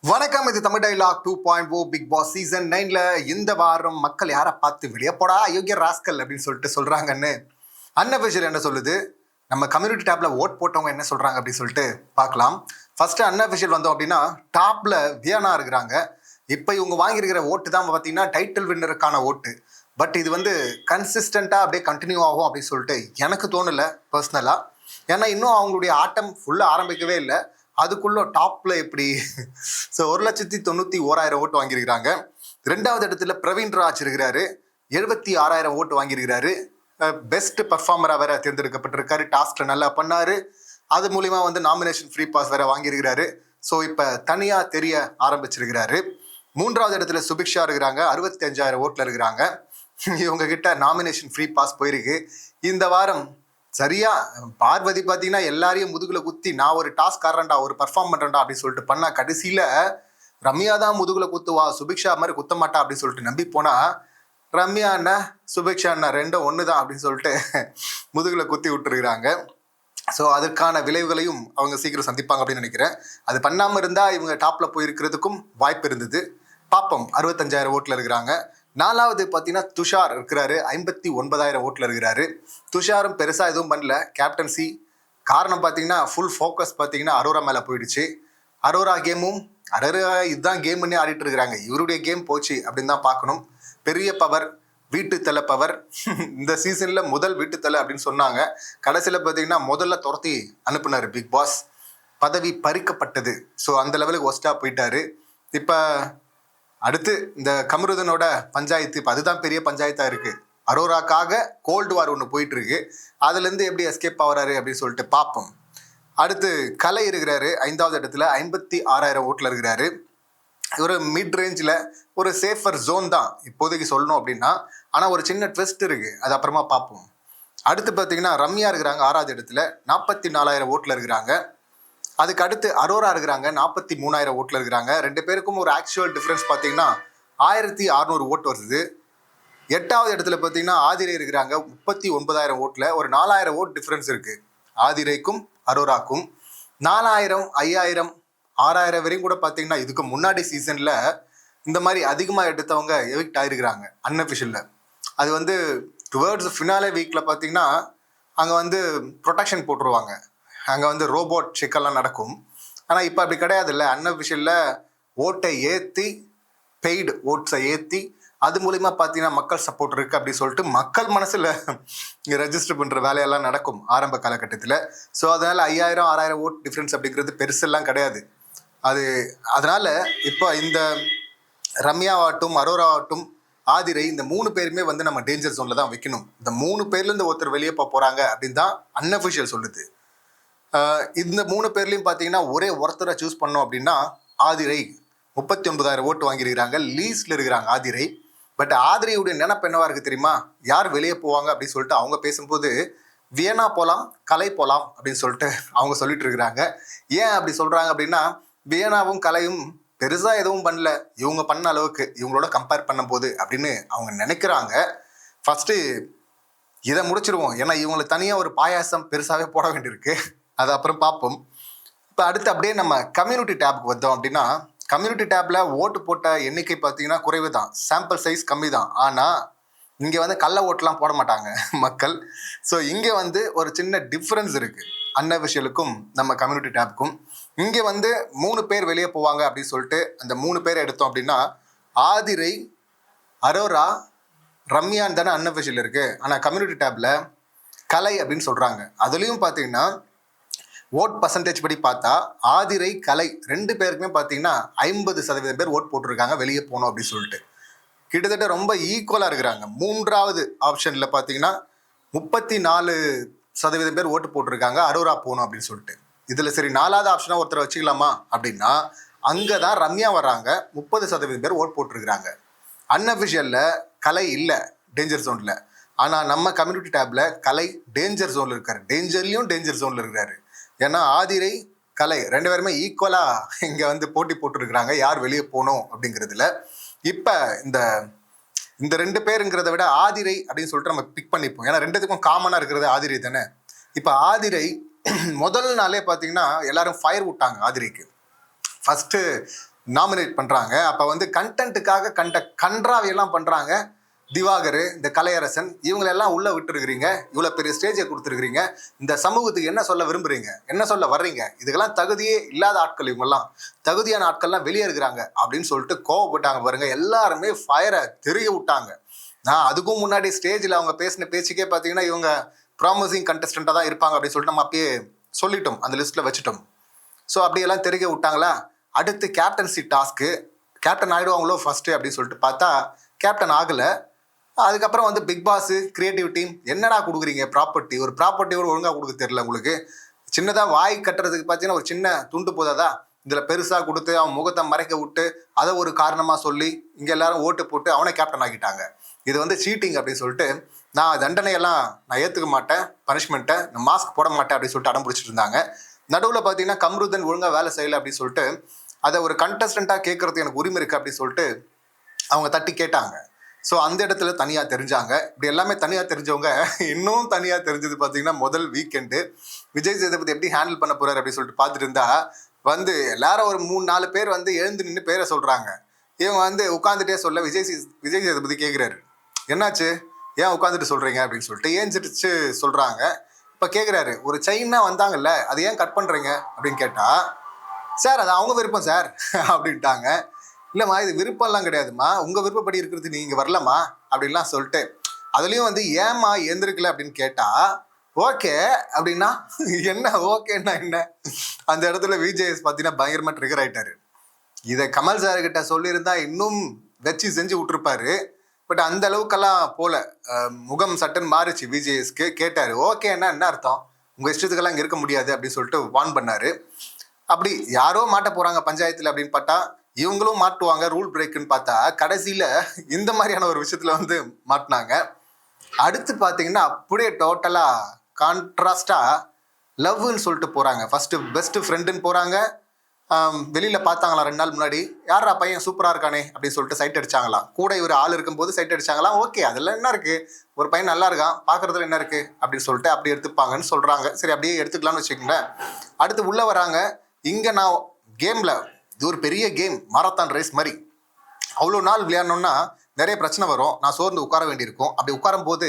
வணக்கம், இது Tamil dialogue 2.0 Bigg Boss season 9ல இந்த வாரம் மக்கள் யாரை பார்த்து வெளியே போடா அயோக்கிய ராஸ்கல் அப்படின்னு சொல்றாங்கன்னு அன்அஃபிஷியல் என்ன சொல்லுது, நம்ம கம்யூனிட்டி டேப்ல ஓட் போட்டவங்க என்ன சொல்றாங்க அப்படின்னு சொல்லிட்டு பார்க்கலாம். ஃபர்ஸ்ட் அன்அஃபிஷியல் வந்தோம் அப்படின்னா டாப்ல வியனா இருக்கிறாங்க. இப்போ இவங்க வாங்கியிருக்கிற ஓட்டு தான் பார்த்தீங்கன்னா டைட்டில் வின்னருக்கான ஓட்டு. பட் இது கன்சிஸ்டண்டா அப்படியே கண்டினியூ ஆகும் அப்படின்னு சொல்லிட்டு எனக்கு தோணல பர்சனலா. ஏன்னா இன்னும் அவங்களுடைய ஆட்டம் ஃபுல்லா ஆரம்பிக்கவே இல்லை. அதுக்குள்ள டாப்ல எப்படி 1,91,000 ஓட்டு வாங்கியிருக்கிறாங்க. ரெண்டாவது இடத்துல பிரவீன் ராஜ் இருக்கிறாரு, 76,000 ஓட்டு வாங்கியிருக்கிறாரு. பெஸ்ட் பர்ஃபார்மரா வேற தேர்ந்தெடுக்கப்பட்டிருக்காரு. டாஸ்க்ல நல்லா பண்ணாரு. அது மூலியமா நாமினேஷன் ஃப்ரீ பாஸ் வேற வாங்கியிருக்கிறாரு. ஸோ இப்ப தனியா தெரிய ஆரம்பிச்சிருக்கிறாரு. மூன்றாவது இடத்துல சுபிக்ஷா இருக்கிறாங்க, 65,000 ஓட்டுல இருக்கிறாங்க. இவங்க கிட்ட நாமினேஷன் ஃப்ரீ பாஸ் போயிருக்கு. இந்த வாரம் சரியா பார்வதி பார்த்தீங்கன்னா எல்லாரையும் முதுகுல குத்தி நான் ஒரு டாஸ்க் ஆடுறேன்டா, ஒரு பர்ஃபார்ம் பண்றேன்டா அப்படின்னு சொல்லிட்டு பண்ணா கடைசியில ரம்யா தான் முதுகுல குத்துவா, சுபிக்ஷா மாதிரி குத்த மாட்டா அப்படின்னு சொல்லிட்டு நம்பி போனா ரம்யா அண்ணா சுபிக்ஷா அண்ணா ரெண்டும் ஒண்ணுதான் அப்படின்னு சொல்லிட்டு முதுகுல குத்தி விட்டுருக்குறாங்க. ஸோ அதற்கான விளைவுகளையும் அவங்க சீக்கிரம் சந்திப்பாங்க அப்படின்னு நினைக்கிறேன். அது பண்ணாம இருந்தா இவங்க டாப்ல போயிருக்கிறதுக்கும் வாய்ப்பு இருந்தது. பாப்போம். 65,000 ஓட்டுல இருக்கிறாங்க. நாலாவது பார்த்தீங்கன்னா துஷார் இருக்கிறாரு, 59,000 ஓட்டில் இருக்கிறாரு. துஷாரும் பெருசாக எதுவும் பண்ணல கேப்டன்சி. காரணம் பார்த்தீங்கன்னா ஃபுல் ஃபோக்கஸ் பார்த்தீங்கன்னா அரோரா மேலே போயிடுச்சு. அரோரா கேமும் இதுதான் கேம்னே ஆடிட்டு இருக்கிறாங்க. இவருடைய கேம் போச்சு அப்படின்னு தான் பார்க்கணும். பெரிய பவர், வீட்டு தலை பவர். இந்த சீசனில் முதல் வீட்டு தலை அப்படின்னு சொன்னாங்க. கடைசியில் பார்த்தீங்கன்னா முதல்ல துரத்தி அனுப்புனார் பிக் பாஸ். பதவி பறிக்கப்பட்டது. ஸோ அந்த லெவலுக்கு ஒஸ்ட்டாக போயிட்டாரு. இப்போ அடுத்து இந்த கமருதனோட பஞ்சாயத்து, இப்போ அதுதான் பெரிய பஞ்சாயத்தா இருக்கு. அரோராக்காக கோல்டு வார் ஒன்று போயிட்டு இருக்கு. அதுல இருந்து எப்படி எஸ்கேப் ஆகுறாரு அப்படின்னு சொல்லிட்டு பார்ப்போம். அடுத்து கலை இருக்கிறாரு 5வது இடத்துல, 56,000 ஓட்டுல இருக்கிறாரு. ஒரு மிட் ரேஞ்சில் ஒரு சேஃபர் ஜோன் தான் இப்போதைக்கு சொல்லணும் அப்படின்னா. ஆனால் ஒரு சின்ன ட்விஸ்ட் இருக்கு, அது அப்புறமா பார்ப்போம். அடுத்து பார்த்தீங்கன்னா ரம்யா இருக்கிறாங்க 6வது இடத்துல, 44,000 ஓட்டுல இருக்கிறாங்க. அதுக்கு அடுத்து அரோரா இருக்கிறாங்க, 43,000 ஓட்டுல இருக்கிறாங்க. ரெண்டு பேருக்கும் ஒரு ஆக்சுவல் டிஃபரன்ஸ் பார்த்தீங்கன்னா 1,600 ஓட்டு வருது. 8வது இடத்துல பார்த்தீங்கன்னா ஆதிரை இருக்கிறாங்க 39,000 ஓட்டுல. ஒரு 4,000 ஓட் டிஃபரன்ஸ் இருக்கு ஆதிரைக்கும் அரோராக்கும். 4,000, 5,000, 6,000 வரையும் கூட பார்த்தீங்கன்னா இதுக்கு முன்னாடி சீசன்ல இந்த மாதிரி அதிகமாக எடுத்தவங்க எவிக்ட் ஆயிருக்கிறாங்க அன்அஃபிஷியல்ல. அது டுவர்ட்ஸ் ஃபினாலே வீக்ல பார்த்தீங்கன்னா அங்கே ப்ரொடெக்ஷன் போட்டுருவாங்க. அங்கே ரோபோட் செக்கெல்லாம் நடக்கும். ஆனால் இப்போ அப்படி கிடையாது இல்லை. அன்அஃபிஷியலில் ஓட்டை ஏற்றி, பெய்டு ஓட்ஸை ஏற்றி, அது மூலிமா பார்த்தீங்கன்னா மக்கள் சப்போர்ட் இருக்குது அப்படின்னு சொல்லிட்டு மக்கள் மனசில் இங்கே ரெஜிஸ்டர் பண்ணுற வேலையெல்லாம் நடக்கும் ஆரம்ப காலகட்டத்தில். ஸோ அதனால் 5,000, 6,000 ஓட் டிஃப்ரென்ஸ் அப்படிங்கிறது பெருசெல்லாம் கிடையாது. அதனால் இப்போ இந்த ரம்யாவாகட்டும், அரோராவாகட்டும், ஆதிரை, இந்த 3 பேருமே நம்ம டேஞ்சர் ஜோனில் தான் வைக்கணும். இந்த 3 பேர்லேருந்து ஒருத்தர் வெளியே போகிறாங்க அப்படின்னு தான் அன்அஃபிஷியல் சொல்லுது. இந்த 3 பேர்லையும் பார்த்தீங்கன்னா ஒரே ஒருத்தரை சூஸ் பண்ணோம் அப்படின்னா ஆதிரை 39,000 ஓட்டு வாங்கியிருக்கிறாங்க. லீஸ்ட்ல இருக்கிறாங்க ஆதிரை. பட் ஆதிரையுடைய நினைப்பு என்னவா இருக்கு தெரியுமா? யார் வெளியே போவாங்க அப்படின்னு சொல்லிட்டு அவங்க பேசும்போது வியனா போகலாம், கலை போகலாம் அப்படின்னு சொல்லிட்டு அவங்க சொல்லிட்டு இருக்கிறாங்க. ஏன் அப்படி சொல்றாங்க அப்படின்னா வியனாவும் கலையும் பெருசா எதுவும் பண்ணல இவங்க பண்ண அளவுக்கு இவங்களோட கம்பேர் பண்ணும் போது அப்படின்னு அவங்க நினைக்கிறாங்க. ஃபர்ஸ்ட் இதை முடிச்சிருவோம். ஏன்னா இவங்களுக்கு தனியாக ஒரு பாயாசம் பெருசாகவே போட வேண்டியிருக்கு. அது அப்புறம் பார்ப்போம். இப்போ அடுத்து அப்படியே நம்ம கம்யூனிட்டி டேப்க்கு வந்தோம் அப்படின்னா கம்யூனிட்டி டேப்ல ஓட்டு போட்ட எண்ணிக்கை பார்த்தீங்கன்னா குறைவு தான், சாம்பிள் சைஸ் கம்மி தான். ஆனால் இங்கே கள்ள ஓட்டுலாம் போட மாட்டாங்க மக்கள். ஸோ இங்கே ஒரு சின்ன டிஃப்ரென்ஸ் இருக்கு அன்அஃபிஷியலுக்கும் நம்ம கம்யூனிட்டி டேப்க்கும். இங்கே 3 பேர் வெளியே போவாங்க அப்படின்னு சொல்லிட்டு அந்த 3 பேரை எடுத்தோம் அப்படின்னா ஆதிரை, அரோரா, ரம்யான் தானே அன்அஃபிஷியல் இருக்கு. ஆனால் கம்யூனிட்டி டேப்ல கலை அப்படின்னு சொல்றாங்க. அதுலேயும் பார்த்தீங்கன்னா ஓட் பர்சன்டேஜ் படி பார்த்தா ஆதிரை, கலை 2 பேருக்குமே பார்த்தீங்கன்னா 50% பேர் ஓட் போட்டிருக்காங்க வெளியே போகணும் அப்படின்னு சொல்லிட்டு. கிட்டத்தட்ட ரொம்ப ஈக்குவலாக இருக்கிறாங்க. 3வது ஆப்ஷனில் பார்த்தீங்கன்னா 34% பேர் ஓட்டு போட்டிருக்காங்க அரோரா போகணும் அப்படின்னு சொல்லிட்டு. இதில் சரி 4வது ஆப்ஷனாக ஒருத்தர் வச்சுக்கலாமா அப்படின்னா அங்கே தான் ரம்யா வர்றாங்க, 30% பேர் ஓட் போட்டிருக்கிறாங்க. அன்அஃபிஷியலில் கலை இல்லை டேஞ்சர் ஜோனில். ஆனால் நம்ம கம்யூனிட்டி டேப்ல கலை டேஞ்சர் ஜோனில் இருக்காரு. டேஞ்சர் ஜோனில் இருக்கிறாரு. ஏன்னா ஆதிரை, கலை 2 பேருமே ஈக்குவலா இங்க போட்டி போட்டுருக்குறாங்க யார் வெளியே போகணும் அப்படிங்கிறதுல. இப்ப இந்த 2 பேருங்கிறத விட ஆதிரை அப்படின்னு சொல்லிட்டு நம்ம பிக் பண்ணிப்போம். ஏன்னா 2த்துக்கும் காமனா இருக்கிறது ஆதிரை தானே. இப்ப ஆதிரை முதல் நாளே பார்த்தீங்கன்னா எல்லாரும் ஃபயர் விட்டாங்க ஆதிரைக்கு. ஃபர்ஸ்ட் நாமினேட் பண்றாங்க. அப்ப வந்து கண்டென்ட்டுக்காக கன்றாவையெல்லாம் பண்றாங்க. திவாகர், இந்த கலையரசன் இவங்களெல்லாம் உள்ள விட்டுருக்கிறீங்க, இவ்வளவு பெரிய ஸ்டேஜை கொடுத்துருக்கிறீங்க. இந்த சமூகத்துக்கு என்ன சொல்ல விரும்புறீங்க, என்ன சொல்ல வர்றீங்க? இதுக்கெல்லாம் தகுதியே இல்லாத ஆட்கள், இவங்கெல்லாம் தகுதியான ஆட்கள்லாம் வெளியே இருக்கிறாங்க அப்படின்னு சொல்லிட்டு கோவப்பட்டாங்க பாருங்க. எல்லாருமே ஃபயரை தெரிய விட்டாங்க. நான் அதுக்கும் முன்னாடி ஸ்டேஜில் அவங்க பேசின பேச்சுக்கே பார்த்தீங்கன்னா இவங்க ப்ராமிசிங் கண்டஸ்டண்டாக தான் இருப்பாங்க அப்படின்னு சொல்லிட்டு நம்ம அப்பயே சொல்லிட்டோம், அந்த லிஸ்ட்டில் வச்சுட்டோம். ஸோ அப்படியெல்லாம் தெரிய விட்டாங்களா. அடுத்து கேப்டன்சி டாஸ்க்கு, கேப்டன் ஆகிடுவாங்களோ ஃபஸ்ட்டு அப்படின்னு சொல்லிட்டு பார்த்தா கேப்டன் ஆகலை. அதுக்கப்புறம் வந்து பிக் பாஸ் கிரியேட்டிவ் டீம் என்னடா கொடுக்குறீங்க ப்ராப்பர்ட்டி, ஒரு ப்ராப்பர்ட்டியோட ஒழுங்காக கொடுக்க தெரியல உங்களுக்கு. சின்னதாக வாய் கட்டுறதுக்கு பார்த்தீங்கன்னா ஒரு சின்ன துண்டு போதாதா, இதில் பெருசாக கொடுத்து அவன் முகத்தை மறைக்க விட்டு அதை ஒரு காரணமாக சொல்லி இங்கே எல்லாரும் ஓட்டு போட்டு அவனை கேப்டன் ஆக்கிட்டாங்க. இது வந்து சீட்டிங் அப்படின்னு சொல்லிட்டு நான் தண்டனையெல்லாம் நான் ஏற்றுக்க மாட்டேன், பனிஷ்மெண்ட்டை நான் மாஸ்க் போட மாட்டேன் அப்படின்னு சொல்லிட்டு அடம் பிடிச்சிட்டு இருந்தாங்க. நடுவில் பார்த்தீங்கன்னா கம்ருதன் ஒழுங்காக வேலை செய்யலை அப்படின்னு சொல்லிட்டு அதை ஒரு கண்டஸ்டண்ட்டாக கேட்கறது எனக்கு உரிமை இருக்குது அப்படின்னு சொல்லிட்டு அவங்க தட்டி கேட்டாங்க. ஸோ அந்த இடத்துல தனியாக தெரிஞ்சாங்க. இப்படி எல்லாமே தனியாக தெரிஞ்சவங்க இன்னும் தனியாக தெரிஞ்சது பார்த்தீங்கன்னா முதல் வீக்கெண்டு விஜய் சேதுபதி எப்படி ஹேண்டில் பண்ண போறாரு அப்படின்னு சொல்லிட்டு பார்த்துட்டு இருந்தா வந்து எல்லாரும் ஒரு 3-4 பேர் வந்து எழுந்து நின்று பேரை சொல்கிறாங்க. இவங்க வந்து உட்காந்துட்டே சொல்ல விஜய் சேதுபதி கேட்குறாரு, என்னாச்சு, ஏன் உட்காந்துட்டு சொல்கிறீங்க அப்படின்னு சொல்லிட்டு ஏஞ்சிட்டு சொல்கிறாங்க. இப்போ கேட்குறாரு, ஒரு செயின்னா வந்தாங்கல்ல அது ஏன் கட் பண்ணுறீங்க அப்படின்னு கேட்டால், சார் அது அவங்க விருப்பம் சார் அப்படின்ட்டாங்க. இல்லைம்மா இது விருப்பம்லாம் கிடையாதுமா, உங்கள் விருப்பப்படி இருக்கிறது நீங்கள் வரலம்மா அப்படின்லாம் சொல்லிட்டு அதுலேயும் வந்து ஏம்மா எழுந்திருக்கல அப்படின்னு கேட்டால் ஓகே அப்படின்னா என்ன ஓகேன்னா என்ன. அந்த இடத்துல விஜேஎஸ் பார்த்தீங்கன்னா பயங்கரமாக ட்ரிகர் ஆகிட்டாரு. இதை கமல் சார்கிட்ட சொல்லியிருந்தா இன்னும் வச்சு செஞ்சு விட்டுருப்பாரு. பட் அந்த அளவுக்கெல்லாம் போல முகம் சட்டன் மாறிச்சு. விஜேஎஸ்க்கு கேட்டார், ஓகேன்னா என்ன அர்த்தம், உங்கள் இஷ்டத்துக்கெல்லாம் இங்கே இருக்க முடியாது அப்படின்னு சொல்லிட்டு வார்ன் பண்ணார். அப்படி யாரோ மாட்ட போகிறாங்க பஞ்சாயத்தில் அப்படின்னு பார்த்தா இவங்களும் மாட்டுவாங்க ரூல் பிரேக்குன்னு பார்த்தா கடைசியில் இந்த மாதிரியான ஒரு விஷயத்தில் வந்து மாட்டினாங்க. அடுத்து பார்த்தீங்கன்னா அப்படியே டோட்டலாக கான்ட்ராஸ்டாக லவ்னு சொல்லிட்டு போகிறாங்க. ஃபஸ்ட்டு பெஸ்ட்டு ஃப்ரெண்டுன்னு போகிறாங்க. வெளியில் பார்த்தாங்களாம் 2 நாள் முன்னாடி, யாரா பையன் சூப்பராக இருக்கானே அப்படின்னு சொல்லிட்டு சைட் அடிச்சாங்களாம். கூட இவர் ஆள் இருக்கும்போது சைட் அடிச்சாங்களாம். ஓகே அதில் என்ன இருக்குது, ஒரு பையன் நல்லா இருக்கான் பார்க்குறதுல என்ன இருக்குது அப்படின்னு சொல்லிட்டு அப்படி எடுத்துப்பாங்கன்னு சொல்கிறாங்க. சரி அப்படியே எடுத்துக்கலாம்னு வச்சுக்கோங்களேன். அடுத்து உள்ளே வராங்க. இங்கே நான் கேமில் இது ஒரு பெரிய கேம், மாரத்தான் ரேஸ் மாதிரி. அவ்வளோ நாள் விளையாடணும்னா நிறைய பிரச்சனை வரும், நான் சோர்ந்து உட்கார வேண்டியிருக்கும். அப்படி உட்காரும் போது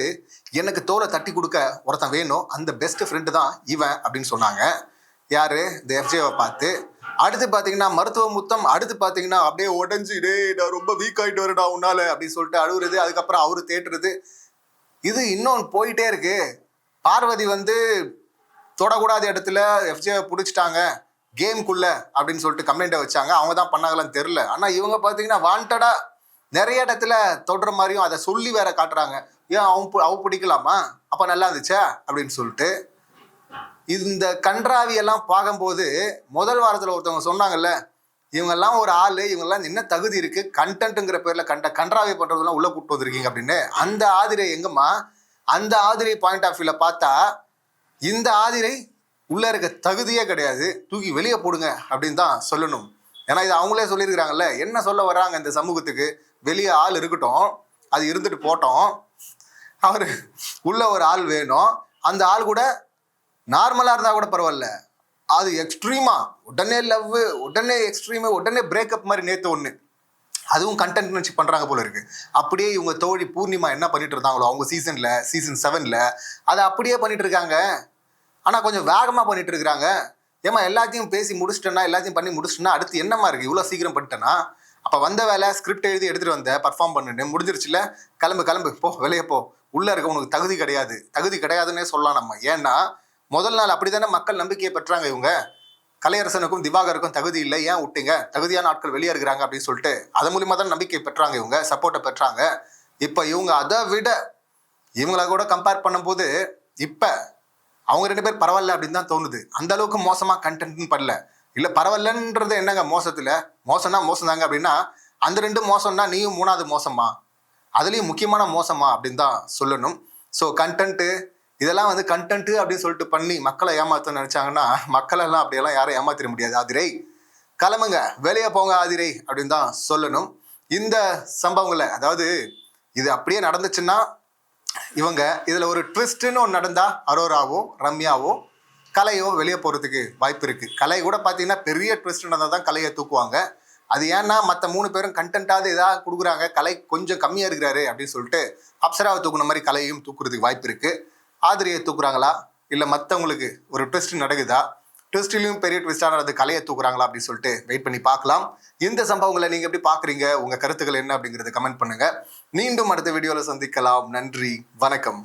எனக்கு தோலை தட்டி கொடுக்க ஒருத்தன் வேணும், அந்த பெஸ்ட் ஃப்ரெண்டு தான் இவன் அப்படின்னு சொன்னாங்க. யார், இந்த எஃப்ஜேவை பார்த்து. அடுத்து பார்த்தீங்கன்னா மருத்துவ முத்தம். அடுத்து பார்த்தீங்கன்னா அப்படியே உடஞ்சி டே நான் ரொம்ப வீக் ஆகிட்டு வரடா உன்னால அப்படின்னு சொல்லிட்டு அழுகுறது. அதுக்கப்புறம் அவரு தேட்டுறது. இது இன்னொன்று போயிட்டே இருக்கு. பார்வதி வந்து தொடக்கூடாத இடத்துல எஃப்ஜேவை பிடிச்சிட்டாங்க கேம்குள்ள அப்படின்னு சொல்லிட்டு கம்ப்ளைண்ட்டை வச்சாங்க. அவங்க தான் பண்ணாங்களான்னு தெரில. ஆனால் இவங்க பார்த்தீங்கன்னா வாண்டடா நிறைய இடத்துல தொடுற மாதிரியும் அதை சொல்லி வேற காட்டுறாங்க. ஏன் அவ பிடிக்கலாமா, அப்போ நல்லா இருந்துச்சா அப்படின்னு சொல்லிட்டு. இந்த கன்றாவியெல்லாம் பார்க்கும்போது முதல் வாரத்தில் ஒருத்தவங்க சொன்னாங்கல்ல, இவங்கெல்லாம் ஒரு ஆள், இவங்கெல்லாம் என்ன தகுதி இருக்கு கண்டென்ட்டுங்கிற பேரில் கன்றாவி பண்ணுறதுலாம் உள்ளே கூப்பிட்டு வந்திருக்கீங்க அப்படின்னு. அந்த ஆதிரை எங்கம்மா, அந்த ஆதிரை பாயிண்ட் ஆஃப் வியூவில் பார்த்தா இந்த ஆதிரை உள்ளே இருக்க தகுதியே கிடையாது, தூக்கி வெளியே போடுங்க அப்படின்னு தான் சொல்லணும். ஏன்னா இது அவங்களே சொல்லியிருக்கிறாங்கல்ல, என்ன சொல்ல வர்றாங்க இந்த சமூகத்துக்கு, வெளியே ஆள் இருக்கட்டும், அது இருந்துட்டு போட்டோம், அவர் உள்ள ஒரு ஆள் வேணும். அந்த ஆள் கூட நார்மலாக இருந்தால் கூட பரவாயில்ல, அது எக்ஸ்ட்ரீமா உடனே லவ், உடனே எக்ஸ்ட்ரீமு, உடனே பிரேக்கப் மாதிரி நேற்று ஒன்று, அதுவும் கண்டென்ட் வச்சு பண்ணுறாங்க போல இருக்கு. அப்படியே இவங்க தோழி பூர்ணிமா என்ன பண்ணிட்டு இருந்தாங்களோ அவங்க சீசன் 7 அதை அப்படியே பண்ணிட்டு இருக்காங்க. ஆனால் கொஞ்சம் வேகமாக பண்ணிட்டு இருக்கிறாங்க. ஏமா எல்லாத்தையும் பேசி முடிச்சிட்டேன்னா, எல்லாத்தையும் பண்ணி முடிச்சிட்டேன்னா அடுத்து என்னமா இருக்குது, இவ்வளோ சீக்கிரம் பண்ணிட்டேன்னா. அப்போ வந்த வேலை ஸ்கிரிப்ட் எழுதி எடுத்துகிட்டு வந்தேன், பர்ஃபார்ம் பண்ணுன்னு முடிஞ்சிருச்சுல, கிளம்பு போ, வெளியே போ, உள்ளே இருக்க உனக்கு தகுதி கிடையாதுன்னே சொல்லலாம் நம்ம. ஏன்னா முதல் நாள் அப்படி தானே மக்கள் நம்பிக்கையை பெற்றாங்க. இவங்க கலையரசனுக்கும் திவாகருக்கும் தகுதி இல்லை, ஏன் விட்டீங்க, தகுதியான ஆட்கள் வெளியே இருக்கிறாங்க அப்படின்னு சொல்லிட்டு அதன் மூலியமாக தான் நம்பிக்கை பெற்றாங்க, இவங்க சப்போர்ட்டை பெற்றாங்க. இப்போ இவங்க அதை விட இவங்கள கூட கம்பேர் பண்ணும்போது இப்போ அவங்க 2 பேர் பரவாயில்ல அப்படின்னு தான் தோணுது. அந்த அளவுக்கு மோசமாக கண்டென்ட்னு பண்ணல. இல்லை பரவாயில்லன்றது என்னங்க மோசத்தில், மோசம்னா மோசம் தாங்க அப்படின்னா அந்த 2 மோசம்னா நீயும் 3வது மோசமா, அதுலேயும் முக்கியமான மோசமா அப்படின்னு தான் சொல்லணும். ஸோ கண்டென்ட்டு இதெல்லாம் வந்து கண்டென்ட்டு அப்படின்னு சொல்லிட்டு பண்ணி மக்களை ஏமாற்ற நினச்சாங்கன்னா மக்களெல்லாம் அப்படியெல்லாம் யாரும் ஏமாத்திட முடியாது. ஆதிரை கிளம்புங்க, வெளியே போங்க ஆதிரை அப்படின்னு தான் சொல்லணும். இந்த சம்பவங்களை, அதாவது இது அப்படியே நடந்துச்சுன்னா இவங்க இதில் ஒரு ட்விஸ்ட்டுன்னு ஒன்று நடந்தால் அரோராவோ ரம்யாவோ கலையோ வெளியே போகிறதுக்கு வாய்ப்பு இருக்குது. கலை கூட பார்த்தீங்கன்னா பெரிய ட்விஸ்ட் நடந்தால் தான் கலையை தூக்குவாங்க. அது ஏன்னா மற்ற 3 பேரும் கண்டென்ட்டாவது ஏதாவது கொடுக்குறாங்க, கலை கொஞ்சம் கம்மியா இருக்கிறாரு அப்படின்னு சொல்லிட்டு அப்சராவை தூக்குன மாதிரி கலையும் தூக்குறதுக்கு வாய்ப்பு இருக்கு. ஆதிரியை தூக்குறாங்களா இல்ல மற்றவங்களுக்கு ஒரு ட்விஸ்ட் நடக்குதா, ட்விஸ்ட்லயும் பெரிய ட்விஸ்டான அது கலையை தூக்குறாங்களா அப்படின்னு சொல்லிட்டு வெயிட் பண்ணி பார்க்கலாம். இந்த சம்பவங்களை நீங்க எப்படி பாக்குறீங்க, உங்க கருத்துக்கள் என்ன அப்படிங்கறத கமெண்ட் பண்ணுங்க. மீண்டும் அடுத்த வீடியோல சந்திக்கலாம். நன்றி, வணக்கம்.